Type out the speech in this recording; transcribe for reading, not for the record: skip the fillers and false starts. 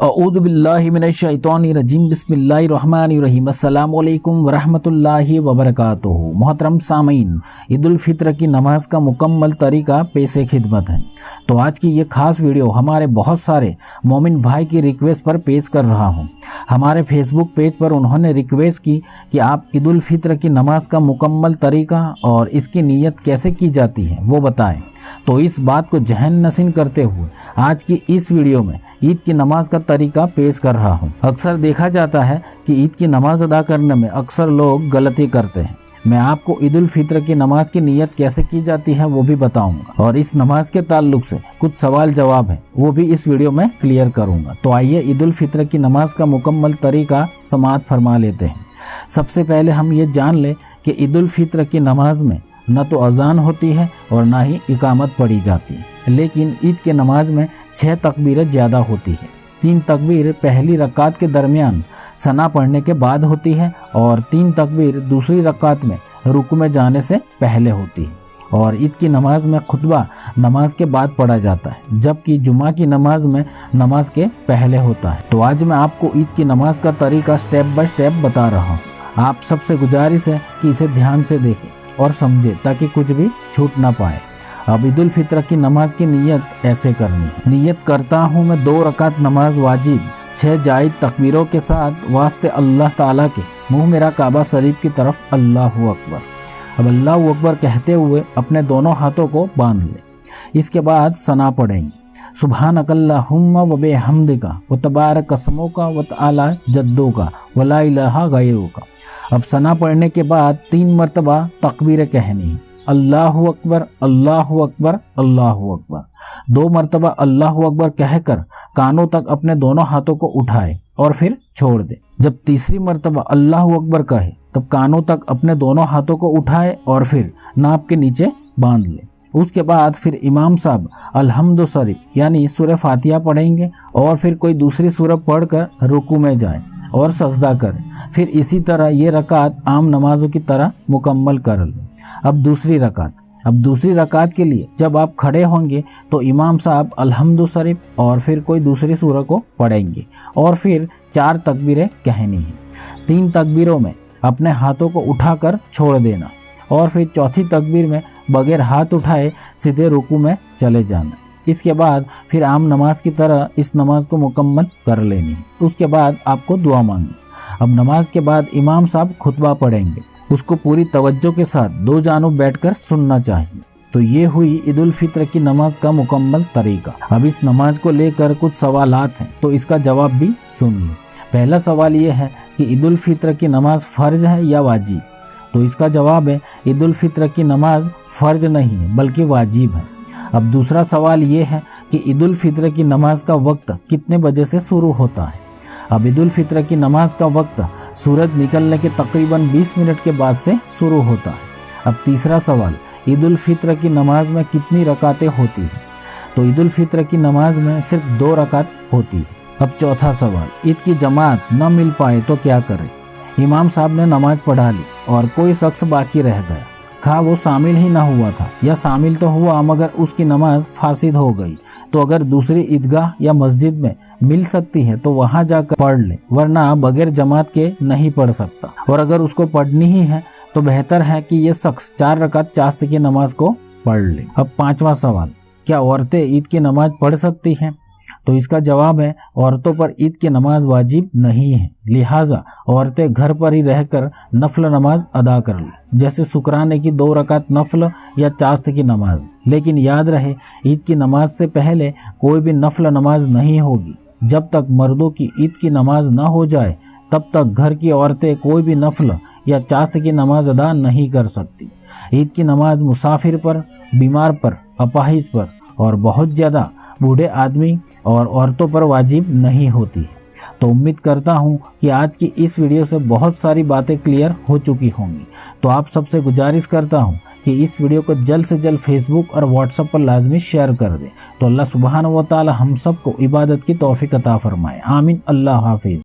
اعوذ باللہ من الشیطان الرجیم بسم اللہ الرحمن الرحیم السلام علیکم ورحمۃ اللہ وبرکاتہ۔ محترم سامعین، عید الفطر کی نماز کا مکمل طریقہ پیش خدمت ہے۔ تو آج کی یہ خاص ویڈیو ہمارے بہت سارے مومن بھائی کی ریکویسٹ پر پیش کر رہا ہوں۔ ہمارے فیس بک پیج پر انہوں نے ریکویسٹ کی کہ آپ عید الفطر کی نماز کا مکمل طریقہ اور اس کی نیت کیسے کی جاتی ہے وہ بتائیں۔ تو اس بات کو ذہن نشین کرتے ہوئے آج کی اس ویڈیو میں عید کی نماز کا طریقہ پیش کر رہا ہوں۔ اکثر دیکھا جاتا ہے کہ عید کی نماز ادا کرنے میں اکثر لوگ غلطی کرتے ہیں۔ میں آپ کو عید الفطر کی نماز کی نیت کیسے کی جاتی ہے وہ بھی بتاؤں گا، اور اس نماز کے تعلق سے کچھ سوال جواب ہیں وہ بھی اس ویڈیو میں کلیئر کروں گا۔ تو آئیے عید الفطر کی نماز کا مکمل طریقہ سماعت فرما لیتے ہیں۔ سب سے پہلے ہم یہ جان لیں کہ عید الفطر کی نماز میں نہ تو اذان ہوتی ہے اور نہ ہی اقامت پڑھی جاتی ہے، لیکن عید کے نماز میں 6 تکبیریں زیادہ ہوتی ہے۔ 3 تکبیر پہلی رکعت کے درمیان ثنا پڑھنے کے بعد ہوتی ہے، اور 3 تکبیر دوسری رکعت میں رکوع میں جانے سے پہلے ہوتی ہے، اور عید کی نماز میں خطبہ نماز کے بعد پڑھا جاتا ہے، جبکہ جمعہ کی نماز میں نماز کے پہلے ہوتا ہے۔ تو آج میں آپ کو عید کی نماز کا طریقہ سٹیپ بائی سٹیپ بتا رہا ہوں۔ آپ سب سے گزارش ہے کہ اسے دھیان سے دیکھیں اور سمجھے تاکہ کچھ بھی چھوٹ نہ پائے۔ اب عید الفطر کی نماز کی نیت ایسے کرنی ہے۔ نیت کرتا ہوں میں 2 رکعت نماز واجب 6 زائد تکبیروں کے ساتھ واسطے اللہ تعالیٰ کے، منہ میرا کعبہ شریف کی طرف، اللہ اکبر۔ اب اللہ اکبر کہتے ہوئے اپنے دونوں ہاتھوں کو باندھ لیں۔ اس کے بعد ثنا پڑھیں گے، سبحانک اللہم و بحمدک و تبارک اسمک و تعالی جدک و لا الہ غیرک۔ اب ثنا پڑھنے کے بعد 3 مرتبہ تکبیر کہنی ہے، اللہ اکبر اللہ اکبر اللہ اکبر۔ 2 مرتبہ اللہ اکبر کہہ کر کانوں تک اپنے دونوں ہاتھوں کو اٹھائے اور پھر چھوڑ دے۔ جب تیسری مرتبہ اللہ اکبر کہے تب کانوں تک اپنے دونوں ہاتھوں کو اٹھائے اور پھر ناپ کے نیچے باندھ لے۔ اس کے بعد پھر امام صاحب الحمد شریف یعنی سورہ فاتحہ پڑھیں گے، اور پھر کوئی دوسری سورہ پڑھ کر رکوع میں جائیں اور سجدہ کریں۔ پھر اسی طرح یہ رکعت عام نمازوں کی طرح مکمل کر لیں۔ اب دوسری رکعت کے لیے جب آپ کھڑے ہوں گے تو امام صاحب الحمد شریف اور پھر کوئی دوسری سورہ کو پڑھیں گے، اور پھر 4 تکبیریں کہنی ہیں۔ 3 تکبیروں میں اپنے ہاتھوں کو اٹھا کر چھوڑ دینا، اور پھر چوتھی تکبیر میں بغیر ہاتھ اٹھائے سیدھے رکوع میں چلے جانا۔ اس کے بعد پھر عام نماز کی طرح اس نماز کو مکمل کر لینی ہے۔ اس کے بعد آپ کو دعا مانگنی۔ اب نماز کے بعد امام صاحب خطبہ پڑھیں گے، اس کو پوری توجہ کے ساتھ 2 جانب بیٹھ کر سننا چاہیے۔ تو یہ ہوئی عید الفطر کی نماز کا مکمل طریقہ۔ اب اس نماز کو لے کر کچھ سوالات ہیں، تو اس کا جواب بھی سن لیں۔ پہلا سوال یہ ہے کہ عید الفطر کی نماز فرض ہے یا واجب؟ تو اس کا جواب ہے عید الفطر کی نماز فرض نہیں ہے بلکہ واجب ہے۔ اب دوسرا سوال یہ ہے کہ عید الفطر کی نماز کا وقت کتنے بجے سے شروع ہوتا ہے؟ اب عید الفطر کی نماز کا وقت سورج نکلنے کے تقریباً 20 منٹ کے بعد سے شروع ہوتا ہے۔ اب تیسرا سوال، عید الفطر کی نماز میں کتنی رکعتیں ہوتی ہیں؟ تو عید الفطر کی نماز میں صرف 2 رکعت ہوتی ہے۔ اب چوتھا سوال، عید کی جماعت نہ مل پائے تو کیا کرے؟ امام صاحب نے نماز پڑھا لی اور کوئی شخص باقی رہ گیا، خواہ وہ شامل ہی نہ ہوا تھا یا شامل تو ہوا مگر اس کی نماز فاسد ہو گئی، تو اگر دوسری عیدگاہ یا مسجد میں مل سکتی ہے تو وہاں جا کر پڑھ لے، ورنہ بغیر جماعت کے نہیں پڑھ سکتا، اور اگر اس کو پڑھنی ہی ہے تو بہتر ہے کہ یہ شخص 4 رکعت چاشت کی نماز کو پڑھ لے۔ اب 5واں سوال، کیا عورتیں عید کی نماز پڑھ سکتی ہیں؟ تو اس کا جواب ہے عورتوں پر عید کی نماز واجب نہیں ہے، لہٰذا عورتیں گھر پر ہی رہ کر نفل نماز ادا کر لیں، جیسے شکرانے کی 2 رکعت نفل یا چاشت کی نماز۔ لیکن یاد رہے عید کی نماز سے پہلے کوئی بھی نفل نماز نہیں ہوگی۔ جب تک مردوں کی عید کی نماز نہ ہو جائے تب تک گھر کی عورتیں کوئی بھی نفل یا چاشت کی نماز ادا نہیں کر سکتی۔ عید کی نماز مسافر پر، بیمار پر، اپاہج پر اور بہت زیادہ بوڑھے آدمی اور عورتوں پر واجب نہیں ہوتی ہے۔ تو امید کرتا ہوں کہ آج کی اس ویڈیو سے بہت ساری باتیں کلیئر ہو چکی ہوں گی۔ تو آپ سب سے گزارش کرتا ہوں کہ اس ویڈیو کو جلد سے جلد فیس بک اور واٹس ایپ پر لازمی شیئر کر دیں۔ تو اللہ سبحانہ و تعالی ہم سب کو عبادت کی توفیق عطا فرمائے، آمین، اللہ حافظ۔